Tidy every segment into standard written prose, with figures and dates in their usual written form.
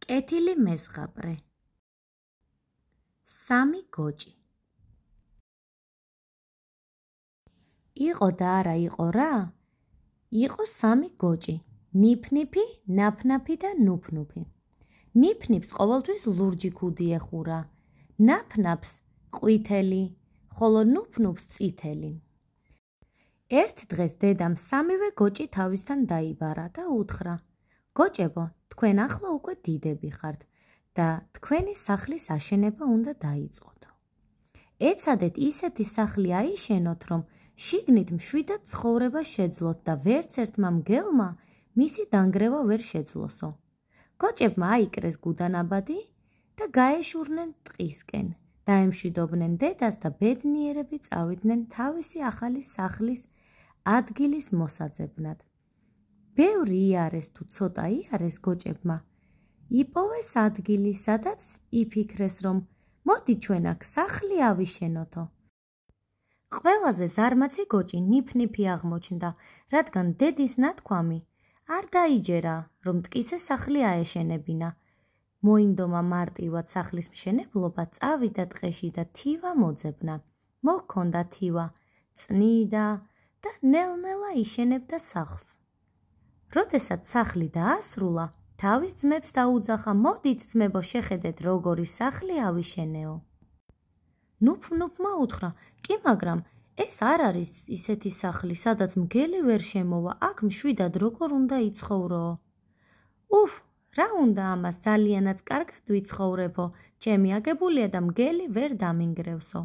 კეთილი მეზღაბრე. სამი გოჭი. იყო და არა იყო რა? იყო სამი გოჭი. ნიფნიფი, ნაფნაფი და ნუფნუფი. ნიფნიფს ყოველთვის ლურჯი ქუდი ეხურა. ნაფნაფს ყვითელი, ხოლო ნუფნუფს წითელი. ერთ დღეს დედამ სამივე გოჭი თავისთან დაიბარა და უთხრა: გოჭებო, თქვენ ახლა უკვე დიდები ხართ და თქვენი სახლის აშენება უნდა დაიწყოთ. ეცადეთ ისეთი სახლი აიშენოთ, რომ შიგნით მშვიდად ცხოვრება შეძლოთ და ვერც ერთმა მგელმა მისი დანგრევა ვერ შეძლოსო. გოჭებმა აიკრეს გუდანაბადი და გაეშურნენ ტყისკენ. დაემშვიდობდნენ დედას და ბედნიერები წავიდნენ თავისი ახალი სახლის ადგილის მოსაძებნად. ბევრი იარეს თუ ცოტა იარეს გოჭებმა იპოვეს ადგილი, სადაც იფიქრეს, რომ მოდი ჩვენ აქ სახლი ავიშენოთო. ყველაზე ზარმაცი გოჭი ნიფნიფი აღმოჩნდა, რადგან დედის ნათქვამი არ დაიჯერა, რომ მტკიცე სახლი აეშენებინა. მოინდომა მარტივად სახლის მშენებლობა, წავიდა ტყეში და თივა მოძებნა. მოჰქონდა თივა, წნიდა და ნელ-ნელა იშენებდა სახლს. როდესაც სახლი დაასრულა, თავის ძმებს დაუძახა: მოდით ძმებო, შეხედეთ როგორი სახლი ავიშენეო. ნუფნუფმა უთხრა: კი, მაგრამ ეს არ არის ისეთი სახლი, სადაც მგელი ვერ შემოვა, აქ მშვიდად როგორ უნდა იცხოვროო. უფ, რა უნდა ამას, ძალიანაც კარგად ვიცხოვრებო, ჩემი აგებულია და მგელი ვერ დამინგრევსო.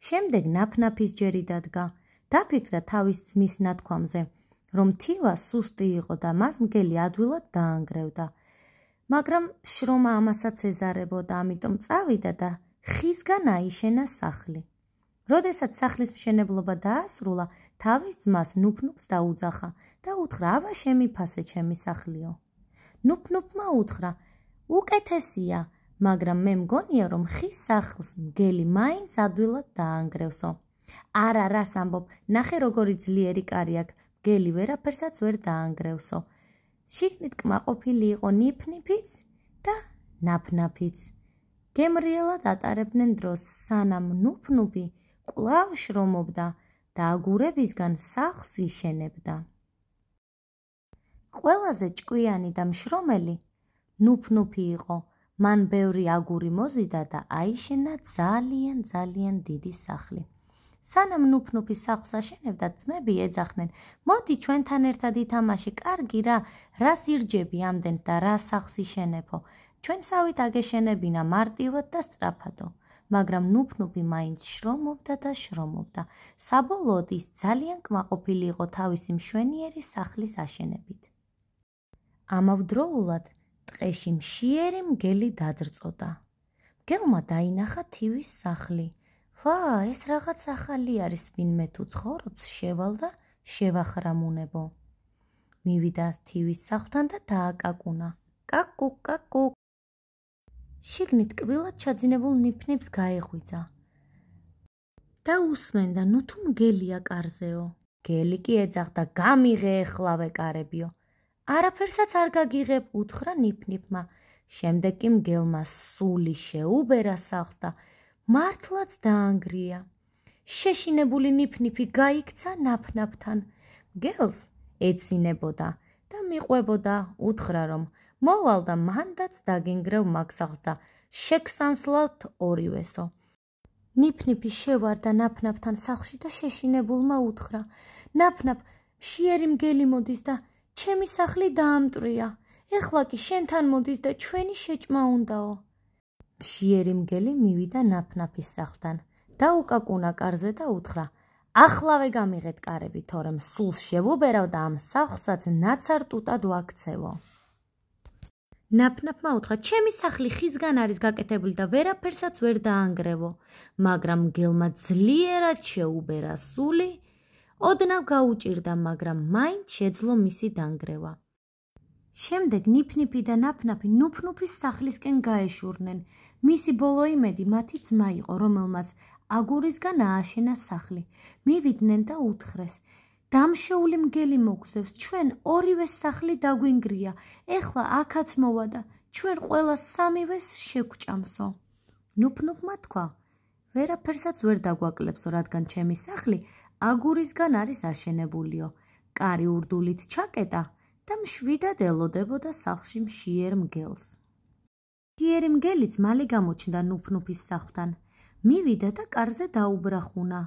შემდეგ ნაფნაფის ჯერი დადგა. დაფიქრდა თავის ძმის ნათქვამზე, რომ თივა სუსტი იყო და მას მგელი ადვილად დაანგრევდა. მაგრამ შრომა ამასაც ეზარებოდა, ამიტომ წავიდა და ხისგან აიშენა სახლი. როდესაც სახლის მშენებლობა დაასრულა, თავის ძმას ნუფნუფს დაუძახა და უთხრა: აბა შემიფასე ჩემი სახლიო. ნუფნუფმა უთხრა: უკეთესია, მაგრამ მე მგონია, რომ ხის სახლს მგელი მაინც ადვილად დაანგრევსო. არა, რას ამბობ, ნახე როგორი ძლიერი კარი აქვს, მგელი ვერაფერსაც ვერ დაანგრევსო. შიგნით კმაყოფილი იყო ნიფნიფიც და ნაფნაფიც. გემრიელად ატარებდნენ დროს, სანამ ნუფნუფი კვლავ შრომობდა და აგურებისგან სახლს იშენებდა. ყველაზე ჭკვიანი და მშრომელი ნუფნუფი იყო. მან ბევრი აგური მოზიდა და აიშენა ძალიან დიდი სახლი. სანამ ნუფნუფი სახლს აშენებდა, ძმები ეძახდნენ: მოდი ჩვენთან ერთად ითამაში, კარგი რა, რას ირჯები ამდენს და რა სახლს იშენებო. ჩვენსავით აგეშენებინა მარტივად და სწრაფადო. მაგრამ ნუფნუფი მაინც შრომობდა და შრომობდა. საბოლოოდ ის ძალიან კმაყოფილი იყო თავისი მშვენიერი სახლის აშენებით. ამავდროულად ტყეში მშიერი მგელი დაძრწოდა. მგელმა დაინახა თივის სახლი. ვა, ეს რაღაც ახალი არის, ვინმე თუ ცხოვრობს, შევალ და შევახრამუნებო. მივიდა თივის სახლთან და დააკაკუნა. კაკუ, კაკუ. შიგნით კბილად ჩაძინებულ ნიფნიფს გაეღვიძა და უსმენდა: ნუ თუ მგელია კარზეო. მგელი კი ეძახდა: გამიღე ეხლავე კარებიო. არაფერსაც არ გაგიღებ, უთხრა ნიფნიფმა. შემდეგ კი მგელმა სული შეუბერა სახლს და მართლაც დაანგრია. შეშინებული ნიფნიფი გაიქცა ნაფნაფთან. მგელს ეცინებოდა და მიყვებოდა, უთხრა, რომ მოვალ და მანდაც დაგინგრევ მაგ სახლს და შეგსანსლავთ ორივესო. ნიფნიფი შევარდა ნაფნაფთან სახლში და შეშინებულმა უთხრა: ნაფნაფ, მშიერი მგელი მოდის და ჩემი სახლი დაამტვრია. ეხლა კი შენთან მოდის და ჩვენი შეჭმა უნდაო. მშიერი მგელი მივიდა ნაფნაფის სახლთან, დაუკაკუნა კარზე და უთხრა: ახლავე გამიღეთ კარები, თორემ სულს შევუბერავ და ამ სახლსაც ნაცარ ტუტად ვაქცევო. ნაფნაფმა უთხრა: ჩემი სახლი ხისგან არის გაკეთებული და ვერაფერსაც ვერ დაანგრევო. მაგრამ მგელმა ძლიერად შეუბერა სული, ოდნავ გაუჭირდა, მაგრამ მაინც შეძლო მისი დანგრევა. შემდეგ ნიფნიფი და ნაფნაფი ნუფნუფის სახლისკენ გაეშურნენ. მისი ბოლო იმედი მათი ძმა იყო, რომელმაც აგურისგან ააშენა სახლი. მივიდნენ და უთხრეს: დამშეული მგელი მოგზევს, ჩვენ ორივე სახლი დაგვინგრია, ეხლა აქაც მოვა და ჩვენ ყველა სამივეს შეგვჭამსო. ნუფნუფმა თქვა, ვერაფერსაც ვერ დაგვაკლებსო, რადგან ჩემი სახლი აგურისგან არის აშენებულიო. კარი ურდულით ჩაკეტა და მშვიდად ელოდებოდა სახლში მშიერ მგელს. მშიერი მგელიც მალე გამოჩნდა ნუფნუფის სახლთან. მივიდა და კარზე დაუბრახუნა.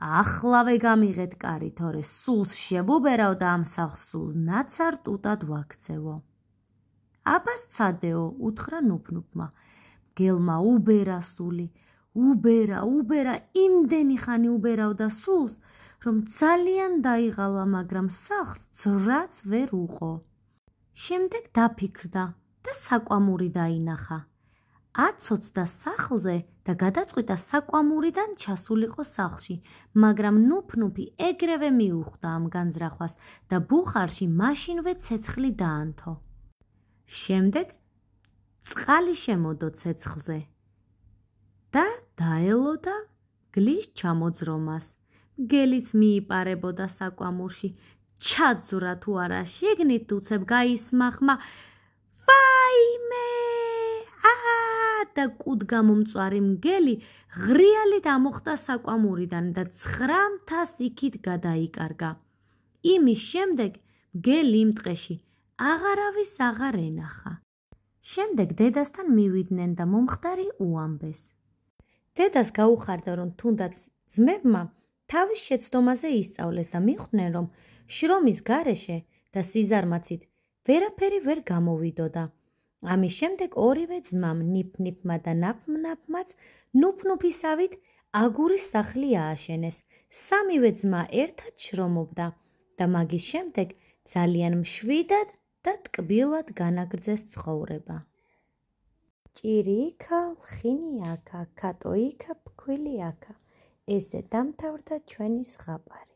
ახლავე გამიღეთ კარი, თორე სულს შებუბერავ და ამ სახლს სულ ნაცარ ტუტად ვაქცევო. აბა სცადეო, უთხრა ნუფნუფმა. მგელმა უბერა სული, უბერა, იმდენი ხანი უბერავდა სულს, რომ ძალიან დაიღალა, მაგრამ სახლს ძრაც ვერ უყო. შემდეგ დაფიქრდა და საკვამური დაინახა. აცოცდა სახლზე და გადაწყვიტა საკვამურიდან ჩასულიყო სახლში, მაგრამ ნუფნუფი ეგრევე მიუხვდა ამ განზრახვას და ბუხარში მაშინვე ცეცხლი დაანთო. შემდეგ წყალი შემოდო ცეცხლზე და დაელოდა მგლის ჩამოძრომას. მგელიც მიიპარებოდა საკვამურში. ჩაძვრა თუ არა, შიგნით უცებ გაისმა ხმა. ვაიმე! და კუდგამომწვარი მგელი ღრიალით ამოხდა საკვამურიდან და 900 იქით გადაიკარგა. იმის შემდეგ მგელი იმ ტყეში აღარავის აღარ ენახა. შემდეგ დედასთან მივიდნენ და მომხდარი უამბეს. დედას გაუხარდა, რომ თუნდაც ძმებმა თავის შეცდომაზე ისწავლეს და მიხვდნენ, რომ შრომის გარეშე და სიზარმაცით ვერაფერი ვერ გამოვიდოდა. ამის შემდეგ ორივე ძმამ, ნიფნიფმა და ნაფნაფმაც ნუფნუფისავით აგურის სახლი ააშენეს. სამივე ძმა ერთად შრომობდა და მაგის შემდეგ ძალიან მშვიდად და ტკბილად განაგრძეს ცხოვრება. ჭირი იქა, ლხინი აქა, ქატო იქა, ფქვილი აქა. ესე დამთავრდა ჩვენი ზღაპარი.